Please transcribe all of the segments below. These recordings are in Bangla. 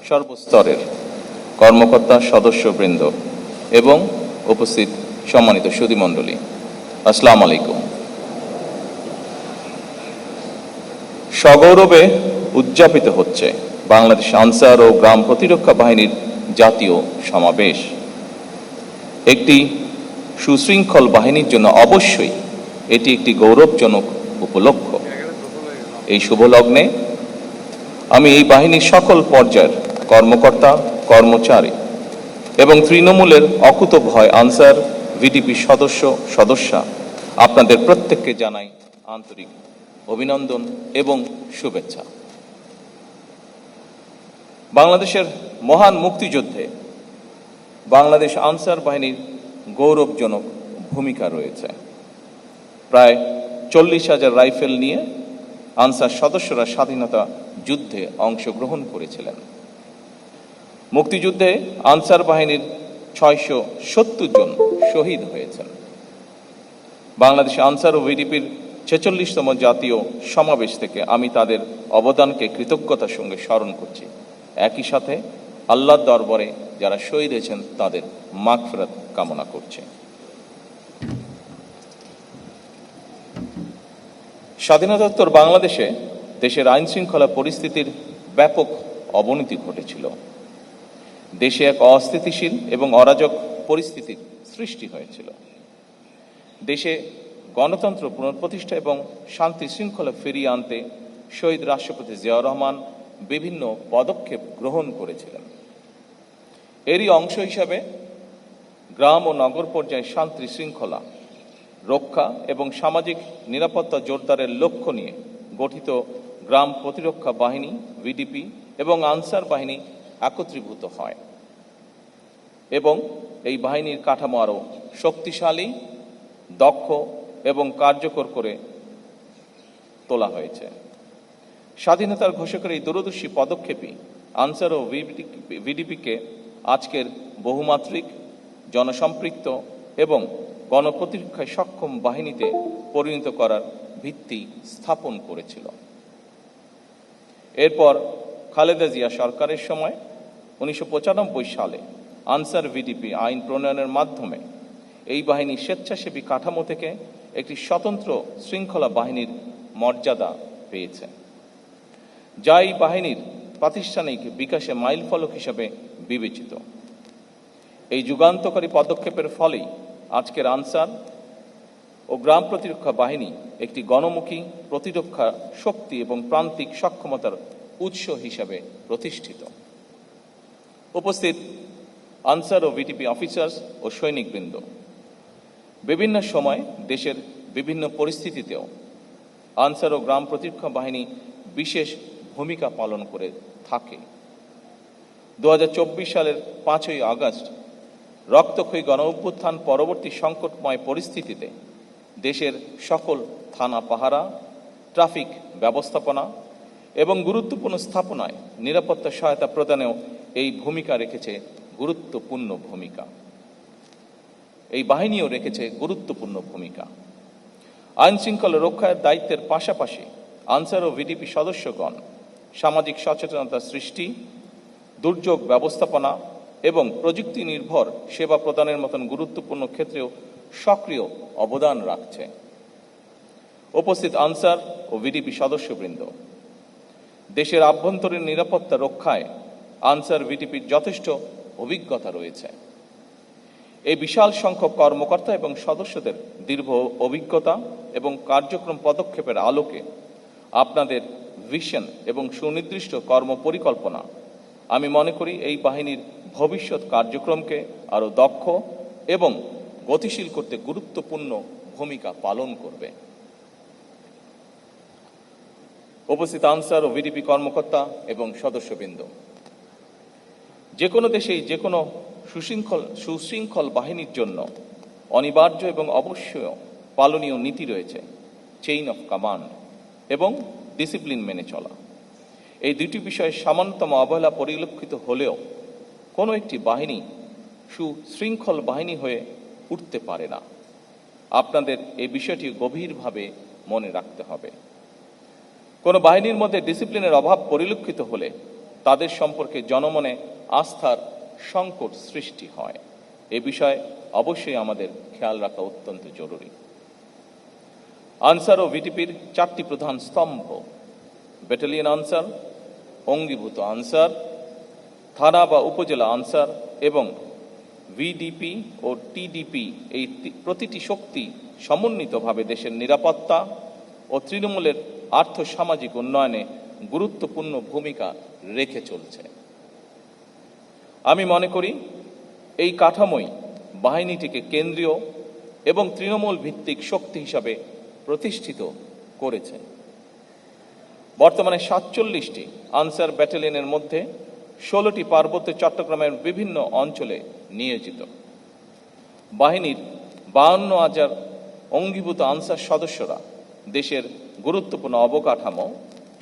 সর্বস্তরের কর্মকর্তা, সদস্যবৃন্দ এবং উপস্থিত সম্মানিত সুধীমণ্ডলী, আসসালামু আলাইকুম। সগৌরবে উদযাপিত হচ্ছে বাংলাদেশ আনসার ও গ্রাম প্রতিরক্ষা বাহিনীর জাতীয় সমাবেশ। একটি সুশৃঙ্খল বাহিনীর জন্য অবশ্যই এটি একটি গৌরবজনক উপলক্ষ। এই শুভ লগ্নে আমি এই বাহিনীর সকল পর্যায়ের কর্মকর্তা, কর্মচারী এবং তৃণমূলের অকুতোভয় আনসার ভিডিপি সদস্যা আপনাদের প্রত্যেককে জানাই আন্তরিক অভিনন্দন এবং শুভেচ্ছা। বাংলাদেশের মহান মুক্তিযুদ্ধে বাংলাদেশ আনসার বাহিনীর গৌরবজনক ভূমিকা রয়েছে। প্রায় 40,000 রাইফেল নিয়ে আনসার সদস্যরা স্বাধীনতা যুদ্ধে অংশগ্রহণ করেছিলেন। মুক্তিযুদ্ধে আনসার বাহিনীর 670 জন শহীদ হয়েছেন। বাংলাদেশ আনসার ও ভিডিপির 46তম জাতীয় সমাবেশ থেকে আমি তাদের অবদানকে কৃতজ্ঞতার সঙ্গে স্মরণ করছি। একই সাথে আল্লাহর দরবারে যারা শহীদ হয়েছেন তাদের মাগফিরাত কামনা করছে। স্বাধীনতোত্তর বাংলাদেশে দেশের আইন শৃঙ্খলা পরিস্থিতির ব্যাপক অবনতি ঘটেছিল। দেশে এক অস্থিতিশীল এবং অরাজক পরিস্থিতির সৃষ্টি হয়েছিল। দেশে গণতন্ত্র পুনঃপ্রতিষ্ঠা এবং শান্তি শৃঙ্খলা ফিরিয়ে আনতে শহীদ রাষ্ট্রপতি জিয়াউর রহমান বিভিন্ন পদক্ষেপ গ্রহণ করেছিলেন। এরই অংশ হিসাবে গ্রাম ও নগর পর্যায়ে শান্তি শৃঙ্খলা রক্ষা এবং সামাজিক নিরাপত্তা জোরদারের লক্ষ্য নিয়ে গঠিত গ্রাম প্রতিরক্ষা বাহিনী ভিডিপি এবং আনসার বাহিনী একত্রীভূত হয় এবং এই বাহিনীর কাঠামো আরও শক্তিশালী, দক্ষ এবং কার্যকর করে তোলা হয়েছে। স্বাধীনতার ঘোষকের এই দূরদর্শী পদক্ষেপই আনসার ও ভিডিপিকে আজকের বহুমাত্রিক, জনসম্পৃক্ত এবং গণপ্রতিরক্ষায় সক্ষম বাহিনীতে পরিণত করার ভিত্তি স্থাপন করেছিল। এরপর খালেদা জিয়া সরকারের সময় 1995 সালে আনসার ভিডিপি আইন প্রণয়নের মাধ্যমে এই বাহিনী স্বেচ্ছাসেবী কাঠামো থেকে একটি স্বতন্ত্র শৃঙ্খলা বাহিনীর মর্যাদা পেয়েছে, যা এই বাহিনীর প্রাতিষ্ঠানিক বিকাশে মাইলফলক হিসেবে বিবেচিত। এই যুগান্তকারী পদক্ষেপের ফলেই আজকের আনসার ও গ্রাম প্রতিরক্ষা বাহিনী একটি গণমুখী প্রতিরক্ষা শক্তি এবং প্রান্তিক সক্ষমতার উৎস হিসাবে প্রতিষ্ঠিত। উপস্থিত আনসার ও ভিডিপি অফিসার্স ও সৈনিকবৃন্দ, বিভিন্ন সময় দেশের বিভিন্ন পরিস্থিতিতেও আনসার ও গ্রাম প্রতিরক্ষা বাহিনী বিশেষ ভূমিকা পালন করে থাকে। 2024 সালের 5ই আগস্ট রক্তক্ষয়ী গণ অভ্যুত্থান পরবর্তী সংকটময় পরিস্থিতিতে দেশের সকল থানা পাহারা, ট্রাফিক ব্যবস্থাপনা এবং গুরুত্বপূর্ণ স্থাপনায় নিরাপত্তা সহায়তা প্রদানেও এই ভূমিকা রেখেছে গুরুত্বপূর্ণ ভূমিকা। এই বাহিনীও রেখেছে গুরুত্বপূর্ণ ভূমিকা। আইন শৃঙ্খলা রক্ষার দায়িত্বের পাশাপাশি আনসার ও ভিডিপি সদস্যগণ সামাজিক সচেতনতা সৃষ্টি, দুর্যোগ ব্যবস্থাপনা এবং প্রযুক্তি নির্ভর সেবা প্রদানের মতন গুরুত্বপূর্ণ ক্ষেত্রেও সক্রিয় অবদান রাখছে। উপস্থিত আনসার ও ভিডিপি সদস্যবৃন্দ, দেশের আভ্যন্তরীণ নিরাপত্তা রক্ষায় আনসার ভিডিপির যথেষ্ট অভিজ্ঞতা রয়েছে। এই বিশাল সংখ্যক কর্মকর্তা এবং সদস্যদের দীর্ঘ অভিজ্ঞতা এবং কার্যক্রম পদক্ষেপের আলোকে আপনাদের ভিশন এবং সুনির্দিষ্ট কর্মপরিকল্পনা আমি মনে করি এই বাহিনীর ভবিষ্যৎ কার্যক্রমকে আরও দক্ষ এবং গতিশীল করতে গুরুত্বপূর্ণ ভূমিকা পালন করবে। উপস্থিত আনসার ও ভিডিপি কর্মকর্তা এবং সদস্যবৃন্দ, যে কোনো দেশেই যে কোনো সুশৃঙ্খল বাহিনীর জন্য অনিবার্য এবং অবশ্যই পালনীয় নীতি রয়েছে চেইন অফ কমান্ড এবং ডিসিপ্লিন মেনে চলা। এই দুটি বিষয়ে সামান্যতম অবহেলা পরিলক্ষিত হলেও কোনো একটি বাহিনী সুশৃঙ্খল বাহিনী হয়ে উঠতে পারে না। আপনাদের এই বিষয়টি গভীরভাবে মনে রাখতে হবে। কোনো বাহিনীর মধ্যে ডিসিপ্লিনের অভাব পরিলক্ষিত হলে তাদের সম্পর্কে জনমনে আস্থার সংকট সৃষ্টি হয়। এ বিষয়ে অবশ্যই আমাদের খেয়াল রাখা অত্যন্ত জরুরি। আনসার ও ভিটিপির 4টি প্রধান স্তম্ভ: ব্যাটালিয়ন আনসার, অঙ্গীভূত আনসার, থানা বা উপজেলা আনসার এবং ভিডিপি ও টিডিপি। এই প্রতিটি শক্তি সমন্বিতভাবে দেশের নিরাপত্তা ও তৃণমূলের আর্থসামাজিক উন্নয়নে গুরুত্বপূর্ণ ভূমিকা রেখে চলছে। আমি মনে করি এই কাঠামোই বাহিনীটিকে কেন্দ্রীয় এবং তৃণমূল ভিত্তিক শক্তি হিসাবে প্রতিষ্ঠিত করেছে। বর্তমানে 47টি আনসার ব্যাটালিয়নের মধ্যে 16টি পার্বত্য চট্টগ্রামের বিভিন্ন অঞ্চলে নিয়োজিত। বাহিনীর 52,000 অঙ্গীভূত আনসার সদস্যরা দেশের গুরুত্বপূর্ণ অবকাঠামো,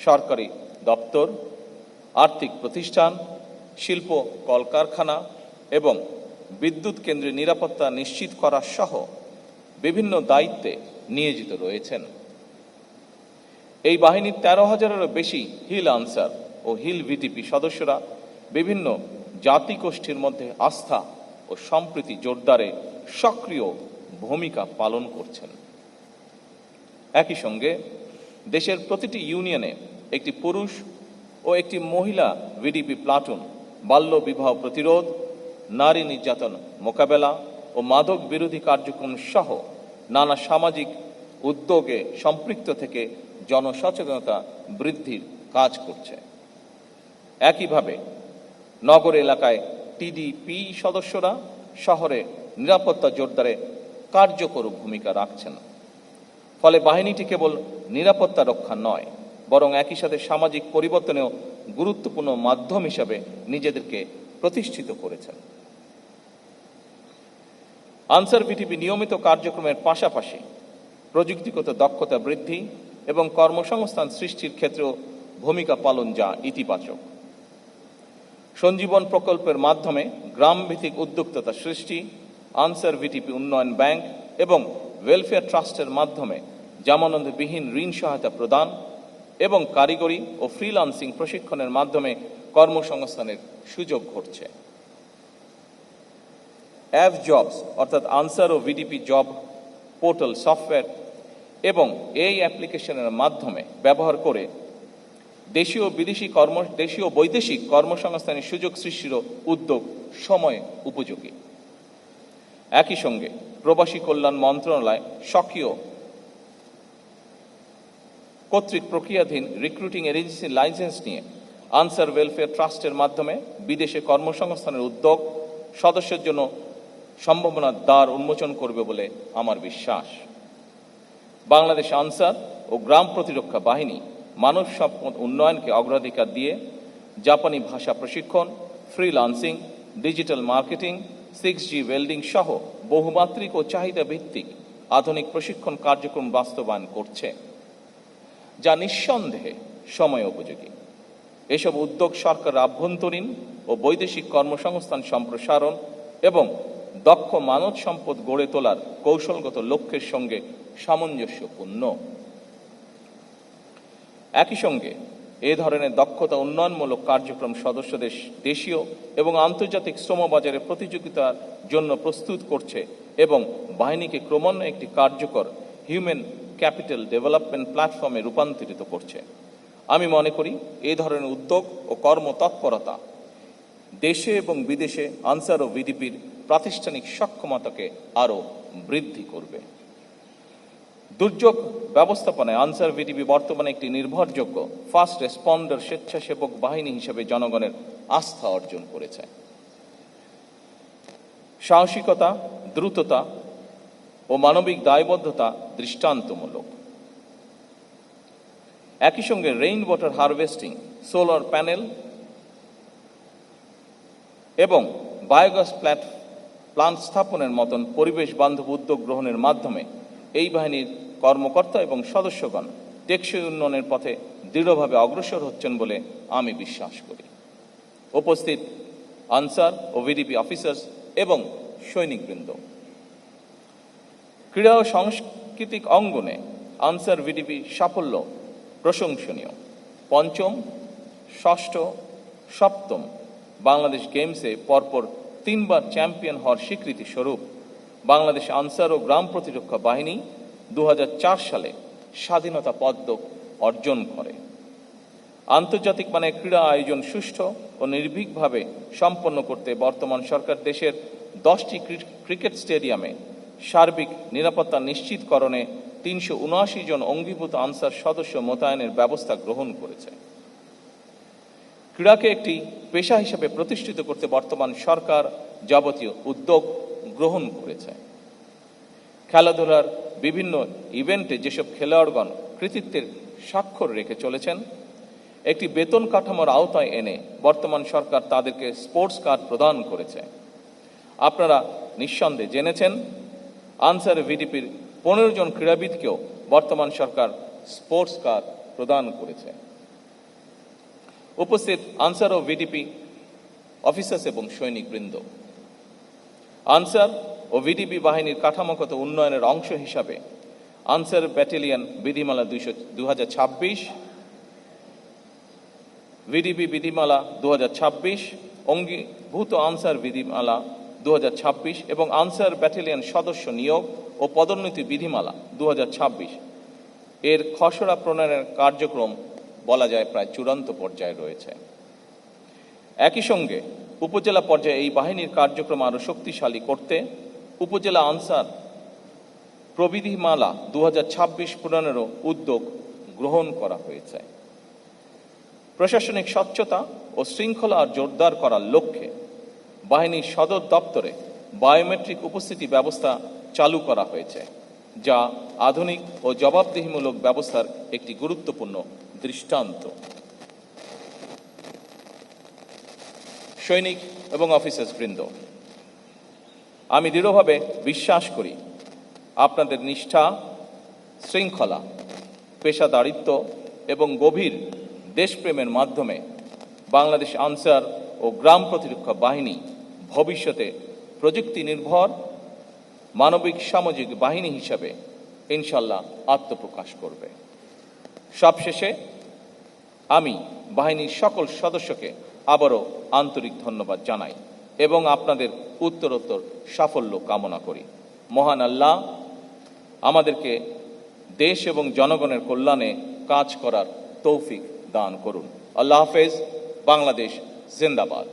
সরকারি দপ্তর, আর্থিক প্রতিষ্ঠান, শিল্প কলকারখানা এবং বিদ্যুৎ কেন্দ্রের নিরাপত্তা নিশ্চিত করা সহ বিভিন্ন দায়িত্বে নিয়োজিত রয়েছেন। এই বাহিনীর 13,000-এরও বেশি হিল আনসার ও হিল ভিটিপি সদস্যরা বিভিন্ন জাতিগোষ্ঠীর মধ্যে আস্থা ও সম্প্রীতি জোরদারে সক্রিয় ভূমিকা পালন করছেন। একই সঙ্গে দেশের প্রতিটি ইউনিয়নে একটি পুরুষ ও একটি মহিলা ভিডিপি প্লাটুন বাল্য বিবাহ প্রতিরোধ, নারী নির্যাতন মোকাবেলা ও মাদক বিরোধী কার্যক্রম সহ নানা সামাজিক উদ্যোগে সম্পৃক্ত থেকে জনসচেতনতা বৃদ্ধির কাজ করছে। একইভাবে নগর এলাকায় টিডিপি সদস্যরা শহরে নিরাপত্তা জোরদারে কার্যকর ভূমিকা রাখছেন। ফলে বাহিনীটি কেবল নিরাপত্তা রক্ষা নয়, বরং একই সাথে সামাজিক পরিবর্তনেও গুরুত্বপূর্ণ মাধ্যম হিসাবে নিজেদেরকে প্রতিষ্ঠিত করেছেন। আনসার ভিটিপি নিয়মিত কার্যক্রমের পাশাপাশি প্রযুক্তিগত দক্ষতা বৃদ্ধি এবং কর্মসংস্থান সৃষ্টির ক্ষেত্রেও ভূমিকা পালন যা ইতিবাচক। সঞ্জীবন প্রকল্পের মাধ্যমে গ্রামভিত্তিক উদ্যোক্তা সৃষ্টি, আনসার ভিটিপি উন্নয়ন ব্যাংক এবং ওয়েলফেয়ার ট্রাস্টের মাধ্যমে জামানতবিহীন ঋণ সহায়তা প্রদান এবং কারিগরি ও ফ্রিল্যান্সিং প্রশিক্ষণের মাধ্যমে কর্মসংস্থানের সুযোগ ঘটছে। অ্যাভ জবস অর্থাৎ আনসার ও ভিডিপি জব পোর্টাল সফটওয়্যার এবং এই অ্যাপ্লিকেশনের মাধ্যমে ব্যবহার করে দেশীয় বৈদেশিক কর্মসংস্থানের সুযোগ সৃষ্টির উদ্যোগ সময় উপযোগী। একই সঙ্গে প্রবাসী কল্যাণ মন্ত্রণালয় স্বকীয় কর্তৃক প্রক্রিয়াধীন রিক্রুটিং এজেন্সি লাইসেন্স নিয়ে আনসার ওয়েলফেয়ার ট্রাস্টের মাধ্যমে বিদেশে কর্মসংস্থানের উদ্যোগ সদস্যের জন্য সম্ভাবনার দ্বার উন্মোচন করবে বলে আমার বিশ্বাস। বাংলাদেশ আনসার ও গ্রাম প্রতিরক্ষা বাহিনী মানব সম্পদ উন্নয়নকে অগ্রাধিকার দিয়ে জাপানি ভাষা প্রশিক্ষণ, freelancing, digital marketing, 6G welding সহ বহুমাত্রিক ও চাহিদা ভিত্তিক আধুনিক প্রশিক্ষণ কার্যক্রম বাস্তবায়ন করছে, যা নিঃসন্দেহে সময় উপযোগী। এসব উদ্যোগ সরকারের আভ্যন্তরীণ ও বৈদেশিক কর্মসংস্থান সম্প্রসারণ এবং দক্ষ মানব সম্পদ গড়ে তোলার কৌশলগত লক্ষ্যের সঙ্গে সামঞ্জস্যপূর্ণ। একই সঙ্গে এ ধরনের দক্ষতা উন্নয়নমূলক কার্যক্রম সদস্যদের দেশীয় এবং আন্তর্জাতিক শ্রমবাজারে প্রতিযোগিতার জন্য প্রস্তুত করছে এবং বাহিনীকে ক্রমান্বয়ে একটি কার্যকর হিউম্যান ক্যাপিটাল ডেভেলপমেন্ট প্ল্যাটফর্মে রূপান্তরিত করছে। আমি মনে করি এ ধরনের উদ্যোগ ও কর্মতৎপরতা দেশে এবং বিদেশে আনসার ও ভিডিপির প্রাতিষ্ঠানিক সক্ষমতাকে আরও বৃদ্ধি করবে। দুর্যোগ ব্যবস্থাপনায় আনসার ভিডিপি বর্তমানে একটি নির্ভরযোগ্য ফার্স্ট রেসপন্ডার স্বেচ্ছাসেবক বাহিনী হিসেবে জনগণের আস্থা অর্জন করেছে। সাহসিকতা, দ্রুততা ও মানবিক দায়বদ্ধতা দৃষ্টান্তমূলক। একই সঙ্গে rain water harvesting, solar panel এবং বায়োগ্যাস প্লান্ট স্থাপনের মতন পরিবেশ বান্ধব উদ্যোগ গ্রহণের মাধ্যমে এই বাহিনীর কর্মকর্তা এবং সদস্যগণ টেকসই উন্নয়নের পথে দৃঢ়ভাবে অগ্রসর হচ্ছেন বলে আমি বিশ্বাস করি। উপস্থিত আনসার ও ভিডিপি অফিসার্স এবং সৈনিকবৃন্দ, ক্রীড়া ও সাংস্কৃতিক অঙ্গনে আনসার ভিডিপি সাফল্য প্রশংসনীয়। পঞ্চম, ষষ্ঠ সপ্তম বাংলাদেশ গেমসে পরপর 3 বার চ্যাম্পিয়ন হওয়ার স্বীকৃতি স্বরূপ বাংলাদেশ আনসার ও গ্রাম প্রতিরক্ষা বাহিনী 2004 সালে স্বাধীনতা পদক অর্জন করে। আন্তর্জাতিক মানের ক্রীড়া আয়োজন সুষ্ঠু ও নির্ভীকভাবে সম্পন্ন করতে বর্তমান সরকার দেশের 10টি ক্রিকেট স্টেডিয়ামে সার্বিক নিরাপত্তা নিশ্চিতকরণে 379 জন অঙ্গীভূত আনসার সদস্য মোতায়েনের ব্যবস্থা গ্রহণ করেছে। ক্রীড়াকে একটি পেশা হিসেবে প্রতিষ্ঠিত করতে বর্তমান সরকার যাবতীয় উদ্যোগ গ্রহণ করেছে। খেলাধুলার বিভিন্ন ইভেন্টে যেসব খেলোয়াড়গণ কৃতিত্বের স্বাক্ষর রেখে চলেছেন, একটি বেতন কাঠামোর আওতায় এনে বর্তমান সরকার তাদেরকে স্পোর্টস কার্ড প্রদান করেছে। আপনারা নিঃসন্দেহে জেনেছেন, আনসার ভিডিপির 15 জন ক্রীড়াবিদকেও বর্তমান সরকার স্পোর্টস কার্ড প্রদান করেছে। উপস্থিত আনসার ও ভিডিপি অফিসার্স এবং সৈনিকবৃন্দ, আনসার ও ভিডিপি বাহিনীর কাঠামোগত উন্নয়নের অংশ হিসাবে আনসার ব্যাটালিয়ন বিধিমালা 2026, ভিডিপি বিধিমালা 2026, অঙ্গীভূত আনসার বিধিমালা 2026 এবং আনসার ব্যাটালিয়ন সদস্য নিয়োগ ও পদোন্নতি বিধিমালা 2026 এর খসড়া প্রণয়নের কার্যক্রম বলা যায় প্রায় চূড়ান্ত পর্যায়ে রয়েছে। একই সঙ্গে উপজেলা পর্যায়ে এই বাহিনীর কার্যক্রম আরও শক্তিশালী করতে উপজেলা আনসার প্রবিধিমালা 2026 প্রণয়নেরও উদ্যোগ গ্রহণ করা হয়েছে। প্রশাসনিক স্বচ্ছতা ও শৃঙ্খলা জোরদার করার লক্ষ্যে বাহিনীর সদর দপ্তরে বায়োমেট্রিক উপস্থিতি ব্যবস্থা চালু করা হয়েছে, যা আধুনিক ও জবাবদিহিমূলক ব্যবস্থার একটি গুরুত্বপূর্ণ দৃষ্টান্ত। সৈনিক এবং অফিসার্স বৃন্দ, আমি দৃঢ়ভাবে বিশ্বাস করি আপনাদের নিষ্ঠা, শৃঙ্খলা, পেশাদারিত্ব এবং গভীর দেশপ্রেমের মাধ্যমে বাংলাদেশ আনসার ও গ্রাম প্রতিরক্ষা বাহিনী ভবিষ্যতে প্রযুক্তি নির্ভর মানবিক সামাজিক বাহিনী হিসাবে ইনশাল্লাহ আত্মপ্রকাশ করবে। সবশেষে আমি বাহিনীর সকল সদস্যকে আবারও আন্তরিক ধন্যবাদ জানাই এবং আপনাদের উত্তরোত্তর সাফল্য কামনা করি। মহান আল্লাহ আমাদেরকে দেশ এবং জনগণের কল্যাণে কাজ করার তৌফিক দান করুন। আল্লাহ হাফেজ। বাংলাদেশ জিন্দাবাদ।